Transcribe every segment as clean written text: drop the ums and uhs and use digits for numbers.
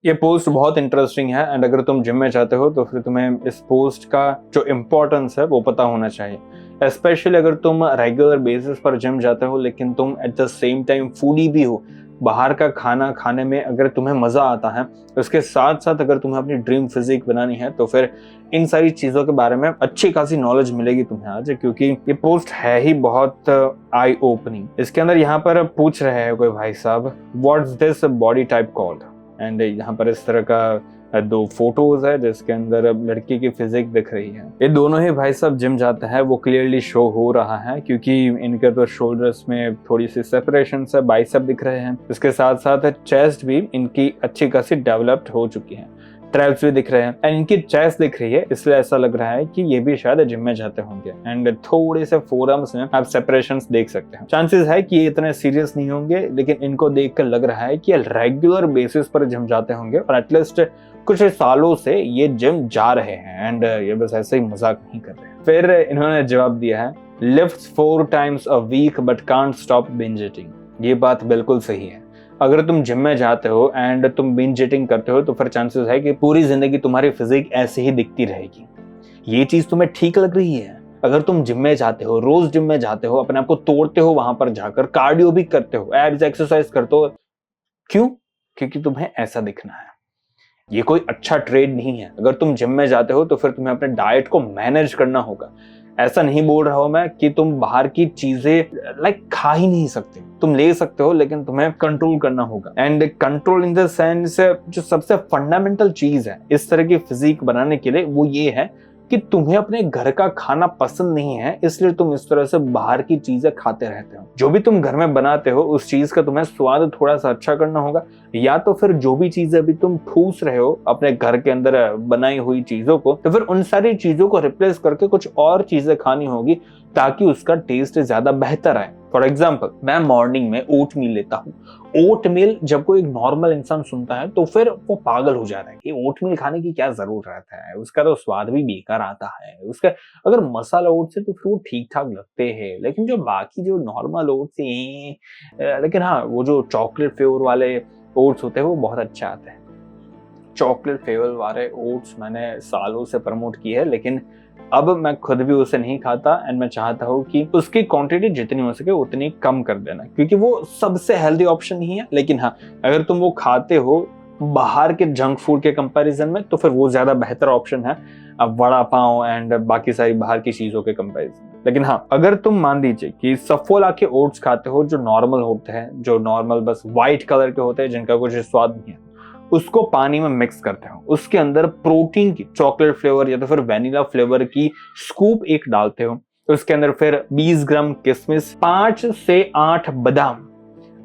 ये पोस्ट बहुत इंटरेस्टिंग है एंड अगर तुम जिम में जाते हो तो फिर तुम्हें इस पोस्ट का जो इम्पोर्टेंस है वो पता होना चाहिए। स्पेशली अगर तुम रेगुलर बेसिस पर जिम जाते हो लेकिन तुम at the same time foodie भी हो, बाहर का खाना खाने में अगर तुम्हें मजा आता है, उसके साथ साथ अगर तुम्हें अपनी ड्रीम फिजिक बनानी है तो फिर इन सारी चीजों के बारे में अच्छी खासी नॉलेज मिलेगी तुम्हें आज, क्योंकि ये पोस्ट है ही बहुत आई ओपनिंग। इसके अंदर यहाँ पर पूछ रहे हैं कोई भाई साहब, what's this body type called, and यहाँ पर इस तरह का दो फोटोज है जिसके अंदर लड़की की फिजिक दिख रही है। ये दोनों ही भाई साहब जिम जाते हैं, वो क्लियरली शो हो रहा है क्योंकि इनके तो शोल्डर्स में थोड़ी सी सेपरेशन है, बाइसेप दिख रहे हैं, इसके साथ साथ चेस्ट भी इनकी अच्छी खासी डेवलप्ड हो चुकी है, ट्रैप्स भी दिख रहे हैं एंड इनकी चेस्ट दिख रही है, इसलिए ऐसा लग रहा है कि ये भी शायद जिम में जाते होंगे। एंड थोड़े से फोरम्स में आप सेपरेशंस देख सकते हैं। चांसेस है कि ये इतने सीरियस नहीं होंगे, लेकिन इनको देखकर लग रहा है कि ये रेगुलर बेसिस पर जिम जाते होंगे और एटलीस्ट कुछ सालों से ये जिम जा रहे हैं एंड ये बस ऐसे ही मजाक नहीं कर रहे हैं। फिर इन्होंने जवाब दिया है, lifts 4 times a week but can't stop binge eating। ये बात बिल्कुल सही है। अगर तुम जिम में जाते हो एंड तुम बिंज ईटिंग करते हो तो फिर चांसेस है कि पूरी जिंदगी तुम्हारी फिजिक ऐसे ही दिखती रहेगी। ये चीज तुम्हें ठीक लग रही है? अगर तुम जिम में जाते हो, रोज जिम में जाते हो, अपने आप को तोड़ते हो, वहां पर जाकर कार्डियो भी करते हो, एब्स एक्सरसाइज करते हो, क्यों? क्योंकि तुम्हें ऐसा दिखना है। ये कोई अच्छा ट्रेड नहीं है। अगर तुम जिम में जाते हो तो फिर तुम्हें अपने डाइट को मैनेज करना होगा। ऐसा नहीं बोल रहा हूं मैं कि तुम बाहर की चीजें खा ही नहीं सकते, तुम ले सकते हो लेकिन तुम्हें कंट्रोल करना होगा। And control in the sense जो सबसे फंडामेंटल चीज है इस तरह की फिजिक बनाने के लिए वो ये है कि तुम्हें अपने घर का खाना पसंद नहीं है, इसलिए तुम इस तरह से बाहर की चीजें खाते रहते हो। जो भी तुम घर में बनाते हो उस चीज का तुम्हें स्वाद थोड़ा सा अच्छा करना होगा, या तो फिर जो भी चीजें अभी तुम ठूस रहे हो अपने घर के अंदर बनाई हुई चीजों को, तो फिर उन सारी चीजों को रिप्लेस करके कुछ और चीजें खानी होगी ताकि उसका टेस्ट ज्यादा बेहतर आए। फॉर एग्जाम्पल, मैं मॉर्निंग में ओट मील लेता हूँ। ओट मील जब कोई नॉर्मल इंसान सुनता है तो फिर वो पागल हो जाता है कि ओट मील खाने की क्या जरूरत है, उसका तो स्वाद भी बेकार आता है, उसका अगर मसाला ओट्स है तो फिर वो ठीक ठाक लगते हैं, लेकिन जो बाकी जो नॉर्मल ओट्स हैं, लेकिन हाँ वो जो चॉकलेट फ्लेवर वाले ओट्स होते हैं वो बहुत अच्छे आते हैं। चॉकलेट फ्लेवर वाले ओट्स मैंने सालों से प्रमोट की है, लेकिन अब मैं खुद भी उसे नहीं खाता एंड मैं चाहता हूँ कि उसकी क्वांटिटी जितनी हो सके उतनी कम कर देना, क्योंकि वो सबसे हेल्दी ऑप्शन नहीं है। लेकिन हाँ, अगर तुम वो खाते हो बाहर के जंक फूड के कंपैरिजन में तो फिर वो ज्यादा बेहतर ऑप्शन है अब वड़ा पाव एंड बाकी सारी बाहर की चीजों के कंपैरिजन में। लेकिन हाँ, अगर तुम मान लीजिए कि सफोला के ओट्स खाते हो जो नॉर्मल होते हैं, जो नॉर्मल बस व्हाइट कलर के होते हैं जिनका कुछ स्वाद नहीं है, उसको पानी में मिक्स करते हो, उसके अंदर प्रोटीन की चॉकलेट फ्लेवर या तो फिर वेनिला फ्लेवर की स्कूप एक डालते हो, उसके अंदर फिर 20 ग्राम किशमिश, 5 से 8 बादाम,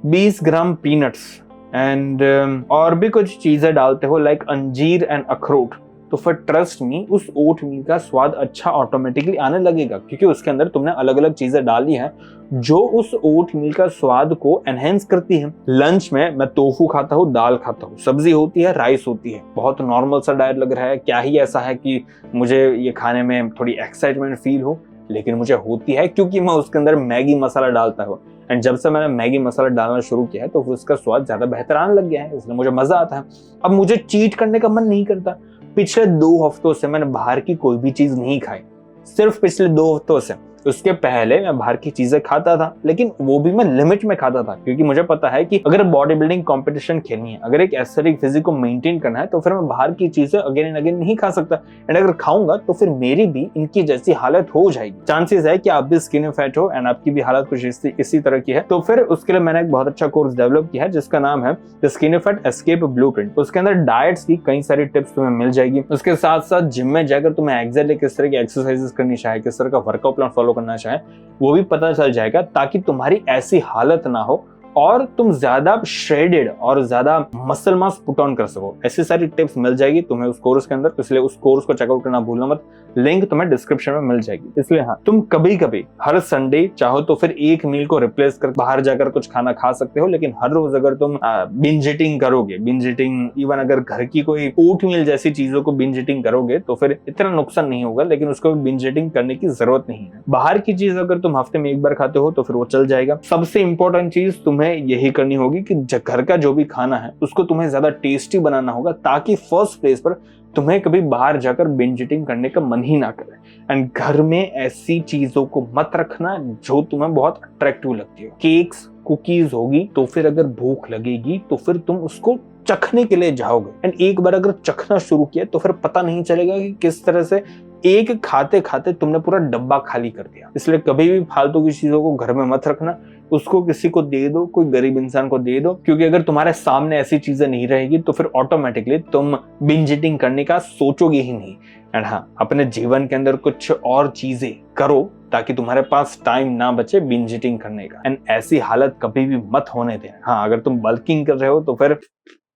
20 ग्राम पीनट्स एंड और भी कुछ चीजें डालते हो लाइक अंजीर एंड अखरोट, तो फिर ट्रस्ट मी उस ओट मील का स्वाद अच्छा ऑटोमेटिकली आने लगेगा, क्योंकि उसके अंदर तुमने अलग अलग चीजें डाली हैं जो उस ओट मील का स्वाद को एनहेंस करती है। लंच में मैं टोफू खाता हूँ, दाल खाता हूँ, सब्जी होती है, राइस होती है। बहुत नॉर्मल सा डाइट लग रहा है, क्या ही ऐसा है कि मुझे ये खाने में थोड़ी एक्साइटमेंट फील हो, लेकिन मुझे होती है क्योंकि मैं उसके अंदर मैगी मसाला डालता हूँ। एंड जब से मैंने मैगी मसाला डालना शुरू किया है तो उसका स्वाद ज्यादा बेहतर आने लग गया है, इसलिए मुझे मजा आता है। अब मुझे चीट करने का मन नहीं करता। पिछले 2 हफ्तों से मैंने बाहर की कोई भी चीज नहीं खाई, सिर्फ पिछले 2 हफ्तों से। उसके पहले मैं बाहर की चीजें खाता था, लेकिन वो भी मैं लिमिट में खाता था, क्योंकि मुझे पता है कि अगर बॉडी बिल्डिंग कंपटीशन खेलनी है, अगर एक एस्थेटिक फिजिक को मेंटेन करना है, तो फिर मैं बाहर की चीजें अगेन एंड अगेन नहीं खा सकता। एंड अगर खाऊंगा तो फिर मेरी भी इनकी जैसी हालत हो जाएगी। चांसेस है कि आप भी स्किनी फैट हो एंड आपकी भी हालत कुछ इसी तरह की है। तो फिर उसके लिए मैंने एक बहुत अच्छा कोर्स डेवलप किया है जिसका नाम है the skinny fat escape blueprint. उसके अंदर डाइट्स की कई सारी टिप्स तुम्हें मिल जाएगी। उसके साथ साथ जिम में जाकर तुम्हें एग्जैक्टली किस तरह की एक्सरसाइजेस करनी चाहे, किस तरह का वर्कआउट प्लान फॉलो करना चाहे, वो भी पता चल जाएगा, ताकि तुम्हारी ऐसी हालत ना हो और तुम ज्यादा श्रेडेड और ज्यादा मसल मास पुट ऑन कर सको। ऐसी सारी टिप्स मिल जाएगी तुम्हें उस कोर्स के अंदर, इसलिए उस कोर्स को चेकआउट करना भूलना मत। लिंक तुम्हें डिस्क्रिप्शन में मिल जाएगी। इसलिए हाँ, तुम कभी कभी हर संडे चाहो तो फिर एक मील को रिप्लेस कर बाहर जाकर कुछ खाना खा सकते हो, लेकिन हर रोज अगर तुम बिंज ईटिंग करोगे, बिंज ईटिंग इवन अगर घर की कोई ओट मील जैसी चीजों को बिंज ईटिंग करोगे तो फिर इतना नुकसान नहीं होगा, लेकिन उसको बिंज ईटिंग करने की जरूरत नहीं है। बाहर की चीज अगर तुम हफ्ते में एक बार खाते हो तो फिर वो चल जाएगा। सबसे इंपॉर्टेंट चीज, तुम्हें तुम्हें यही करनी होगी कि घर का जो भी खाना है उसको तुम्हें ज्यादा टेस्टी बनाना होगा, ताकि फर्स्ट प्लेस पर तुम्हें कभी बाहर जाकर बिंज ईटिंग करने का मन ही ना करे। एंड घर में ऐसी चीजों को मत रखना जो तुम्हें बहुत अट्रैक्टिव लगती हो। केक्स, कुकीज होगी तो फिर अगर भूख लगेगी तो फिर तुम उसको चखने के लिए जाओगे। एंड एक बार अगर चखना शुरू किया तो फिर पता नहीं चलेगा कि किस तरह से एक खाते खाते तुमने पूरा डब्बा खाली कर दिया। इसलिए कभी भी फालतू की चीजों को घर में मत रखना, उसको किसी को दे दो, कोई गरीब इंसान को दे दो, क्योंकि अगर तुम्हारे सामने ऐसी चीजें नहीं रहेगी तो फिर ऑटोमेटिकली तुम बिंज ईटिंग करने का सोचोगे ही नहीं। एंड हाँ, अपने जीवन के अंदर कुछ और चीजें करो ताकि तुम्हारे पास टाइम ना बचे बिंज ईटिंग करने का। एंड ऐसी हालत कभी भी मत होने देना। हाँ, अगर तुम बल्किंग कर रहे हो तो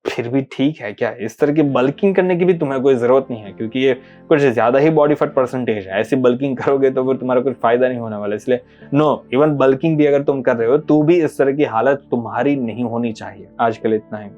फिर भी ठीक है क्या, इस तरह की बल्किंग करने की भी तुम्हें कोई जरूरत नहीं है, क्योंकि ये कुछ ज्यादा ही बॉडी फैट परसेंटेज है। ऐसी बल्किंग करोगे तो फिर तुम्हारा कुछ फायदा नहीं होने वाला। इसलिए नो, इवन बल्किंग भी अगर तुम कर रहे हो तो भी इस तरह की हालत तुम्हारी नहीं होनी चाहिए। आज के लिए इतना ही।